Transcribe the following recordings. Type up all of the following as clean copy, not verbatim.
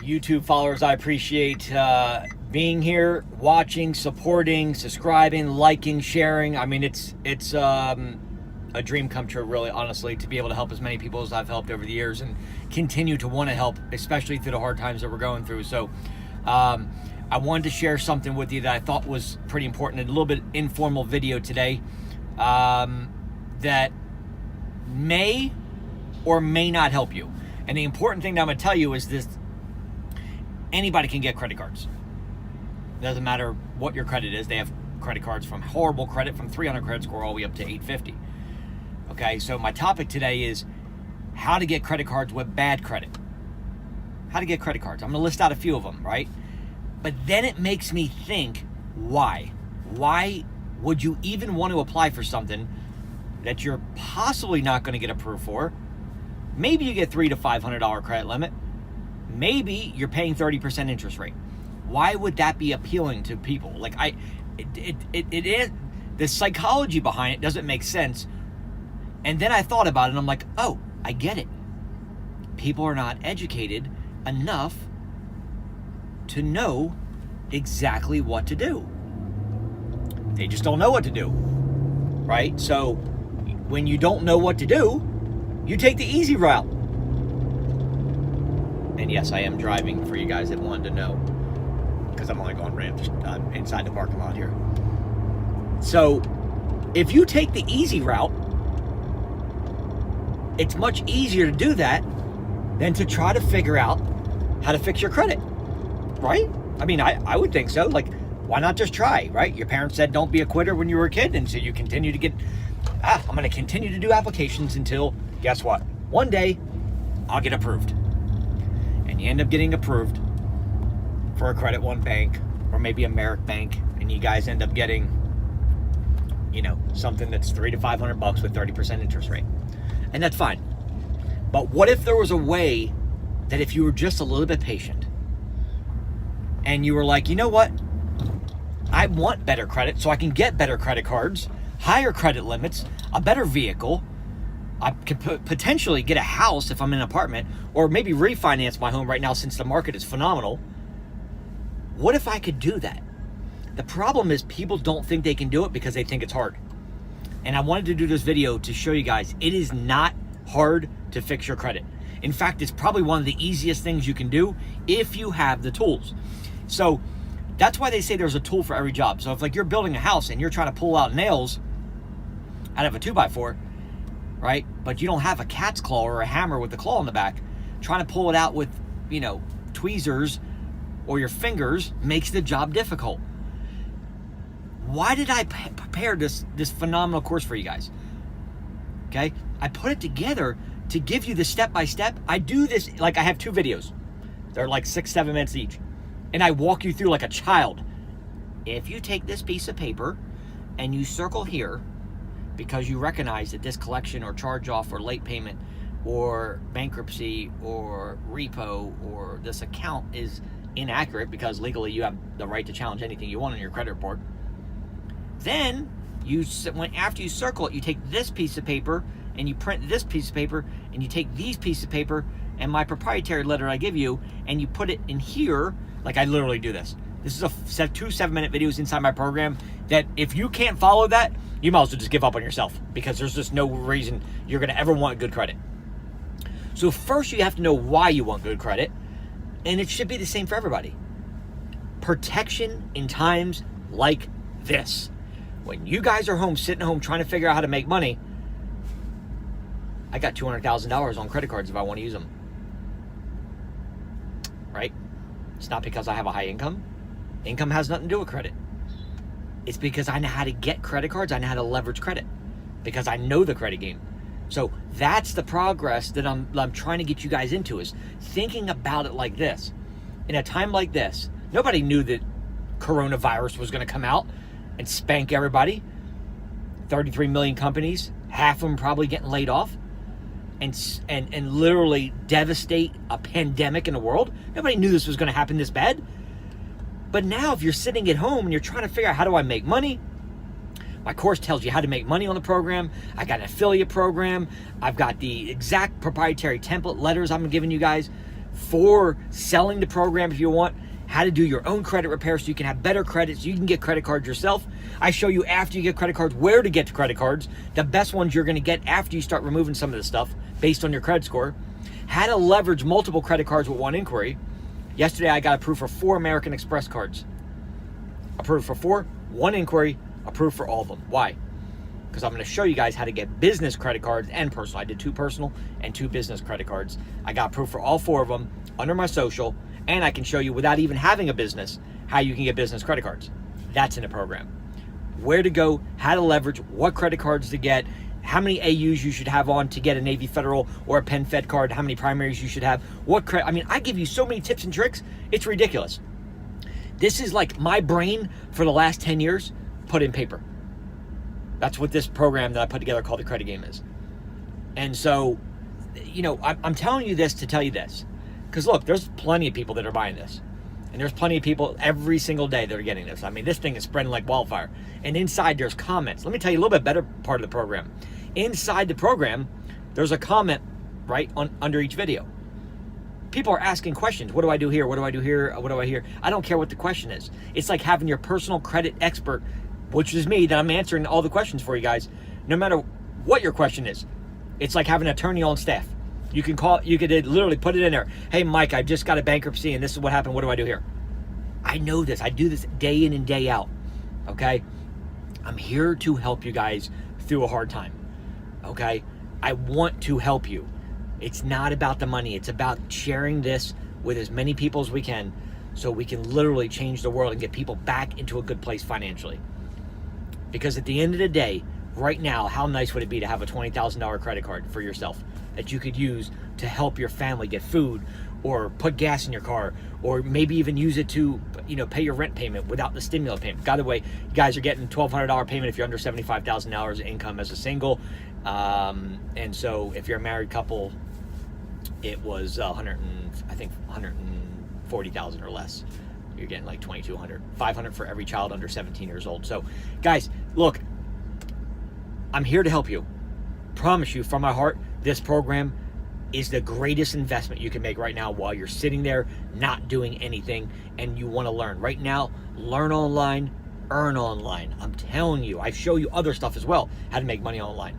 YouTube followers, I appreciate being here, watching, supporting, subscribing, liking, sharing. I mean, it's a dream come true, really, honestly, to be able to help as many people as I've helped over the years and continue to want to help, especially through the hard times that we're going through. So I wanted to share something with you that I thought was pretty important, a little bit informal video today that may or may not help you. And the important thing that I'm going to tell you is this: anybody can get credit cards. Doesn't matter what your credit is. They have credit cards from horrible credit, from 300 credit score all the way up to 850. Okay, so my topic today is how to get credit cards with bad credit. How to get credit cards. I'm going to list out a few of them, right? But then it makes me think, why? Why would you even want to apply for something that you're possibly not going to get approved for? Maybe you get $300 to $500 credit limit. Maybe you're paying 30% interest rate. Why would that be appealing to people? Like, it is, the psychology behind it doesn't make sense. And then I thought about it and I'm like, oh, I get it. People are not educated enough to know exactly what to do. They just don't know what to do, right? So when you don't know what to do, you take the easy route. And yes, I am driving for you guys that wanted to know, because I'm only going ramps inside the parking lot here. So if you take the easy route, it's much easier to do that than to try to figure out how to fix your credit, right? I mean, I would think so. Like, why not just try, right? Your parents said don't be a quitter when you were a kid, and so you continue to get, I'm going to continue to do applications until, guess what? One day, I'll get approved. And you end up getting approved for a Credit One bank or maybe a Merrick bank, and you guys end up getting, something that's $300 to $500 with 30% interest rate. And that's fine. But what if there was a way that if you were just a little bit patient and you were like, you know what? I want better credit so I can get better credit cards, higher credit limits, a better vehicle. I could potentially get a house if I'm in an apartment, or maybe refinance my home right now since the market is phenomenal. What if I could do that? The problem is people don't think they can do it because they think it's hard. And I wanted to do this video to show you guys it is not hard to fix your credit. In fact, it's probably one of the easiest things you can do if you have the tools. So that's why they say there's a tool for every job. So if like you're building a house and you're trying to pull out nails out of a 2x4, right? But you don't have a cat's claw or a hammer with the claw on the back, trying to pull it out with, tweezers or your fingers makes the job difficult. Why did I prepare this phenomenal course for you guys? Okay, I put it together to give you the step-by-step. I do this, like I have 2 videos. They're like 6-7 minutes each. And I walk you through like a child. If you take this piece of paper and you circle here, because you recognize that this collection or charge off or late payment or bankruptcy or repo or this account is inaccurate, because legally you have the right to challenge anything you want on your credit report. Then after you circle it, you take this piece of paper and you print this piece of paper and you take these pieces of paper and my proprietary letter I give you and you put it in here. Like, I literally do this. This is a 2 7-minute videos inside my program that if you can't follow that, you might as well just give up on yourself, because there's just no reason you're going to ever want good credit. So first you have to know why you want good credit, and it should be the same for everybody. Protection in times like this. When you guys are home, sitting at home trying to figure out how to make money, I got $200,000 on credit cards if I want to use them. Right? It's not because I have a high income. Income has nothing to do with credit. It's because I know how to get credit cards. I know how to leverage credit because I know the credit game. So that's the progress that I'm trying to get you guys into, is thinking about it like this. In a time like this, nobody knew that coronavirus was going to come out and spank everybody. 33 million companies, half of them probably getting laid off, and literally devastate a pandemic in the world. Nobody knew this was going to happen this bad. But now if you're sitting at home and you're trying to figure out, how do I make money? My course tells you how to make money on the program. I got an affiliate program. I've got the exact proprietary template letters I'm giving you guys for selling the program if you want, how to do your own credit repair so you can have better credit, so you can get credit cards yourself. I show you after you get credit cards where to get credit cards, the best ones you're going to get after you start removing some of the stuff based on your credit score. How to leverage multiple credit cards with one inquiry. Yesterday I got approved for 4 American Express cards. Approved for 4, 1 inquiry, approved for all of them. Why? Because I'm going to show you guys how to get business credit cards and personal. I did 2 personal and 2 business credit cards. I got approved for all 4 of them under my social, and I can show you without even having a business how you can get business credit cards. That's in the program. Where to go, how to leverage, what credit cards to get, how many AUs you should have on to get a Navy Federal or a Penn Fed card, how many primaries you should have, what credit. I mean, I give you so many tips and tricks, it's ridiculous. This is like my brain for the last 10 years put in paper. That's what this program that I put together called The Credit Game is. And so, you know, I'm telling you this to tell you this. Because look, there's plenty of people that are buying this. And there's plenty of people every single day that are getting this. I mean, this thing is spreading like wildfire. And inside there's comments. Let me tell you a little bit better part of the program. Inside the program, there's a comment right under each video. People are asking questions. What do I do here? What do I do here? What do I hear? I don't care what the question is. It's like having your personal credit expert, which is me, that I'm answering all the questions for you guys, no matter what your question is. It's like having an attorney on staff. You can literally put it in there. Hey, Mike, I just got a bankruptcy and this is what happened. What do I do here? I know this. I do this day in and day out. Okay? I'm here to help you guys through a hard time. Okay? I want to help you. It's not about the money. It's about sharing this with as many people as we can so we can literally change the world and get people back into a good place financially. Because at the end of the day, right now, how nice would it be to have a $20,000 credit card for yourself that you could use to help your family get food or put gas in your car, or maybe even use it to, you know, pay your rent payment without the stimulus payment. By the way, you guys are getting $1,200 payment if you're under $75,000 income as a single. And so if you're a married couple, it was I think 140,000 or less. You're getting like 2,200, 500 for every child under 17 years old. So guys, look, I'm here to help you. Promise you from my heart, this program is the greatest investment you can make right now while you're sitting there not doing anything and you want to learn. Right now, learn online, earn online. I'm telling you, I show you other stuff as well, how to make money online,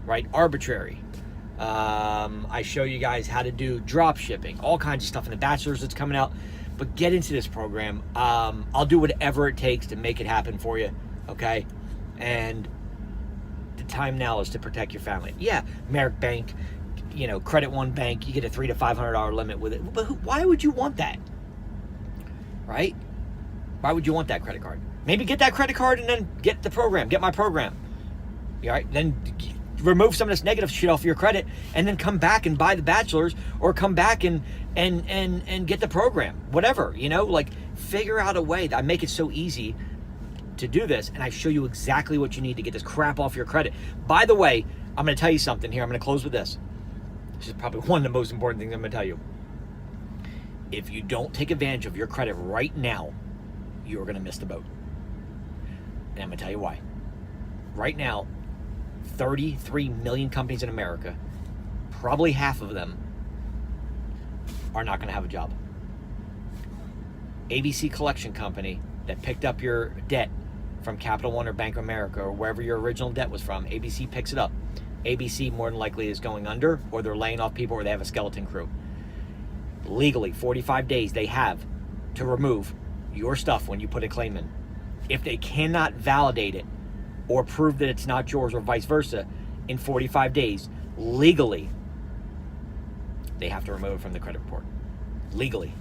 right? Arbitrary. I show you guys how to do drop shipping, all kinds of stuff in the bachelor's that's coming out. But get into this program. I'll do whatever it takes to make it happen for you, okay? And the time now is to protect your family. Yeah, Merrick Bank, you know, Credit One Bank, you get a $300 to $500 limit with it. But why would you want that? Right? Why would you want that credit card? Maybe get that credit card and then get the program. Get my program. All right? Then remove some of this negative shit off your credit and then come back and buy the bachelor's, or come back and get the program. Whatever, you know, like figure out a way that I make it so easy to do this, and I show you exactly what you need to get this crap off your credit. By the way, I'm going to tell you something here. I'm going to close with this. This is probably one of the most important things I'm going to tell you. If you don't take advantage of your credit right now, you're going to miss the boat. And I'm going to tell you why. Right now, 33 million companies in America, probably half of them are not going to have a job. ABC Collection Company that picked up your debt from Capital One or Bank of America or wherever your original debt was from, ABC picks it up. ABC more than likely is going under, or they're laying off people, or they have a skeleton crew. Legally, 45 days they have to remove your stuff when you put a claim in. If they cannot validate it or prove that it's not yours, or vice versa, in 45 days, legally, they have to remove it from the credit report. Legally.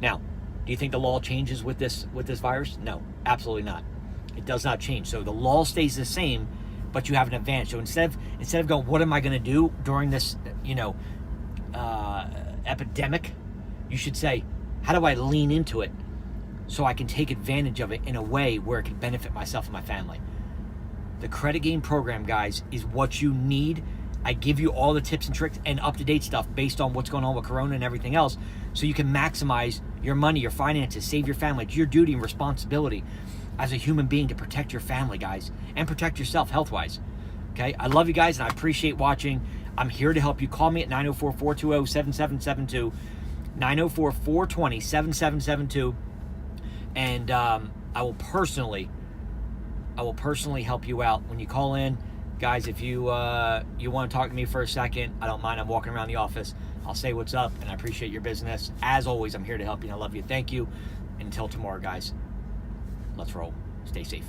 Now, do you think the law changes with this virus? No, absolutely not. It does not change. So the law stays the same, but you have an advantage. So instead of going, what am I going to do during this, epidemic? You should say, how do I lean into it so I can take advantage of it in a way where it can benefit myself and my family? The Credit Game program, guys, is what you need. I give you all the tips and tricks and up-to-date stuff based on what's going on with Corona and everything else, so you can maximize your money, your finances, save your family. It's your duty and responsibility as a human being to protect your family, guys, and protect yourself health-wise. Okay? I love you guys, and I appreciate watching. I'm here to help you. Call me at 904-420-7772. 904-420-7772. And I will personally help you out when you call in. Guys, if you want to talk to me for a second, I don't mind. I'm walking around the office. I'll say what's up, and I appreciate your business. As always, I'm here to help you, and I love you. Thank you. Until tomorrow, guys, let's roll. Stay safe.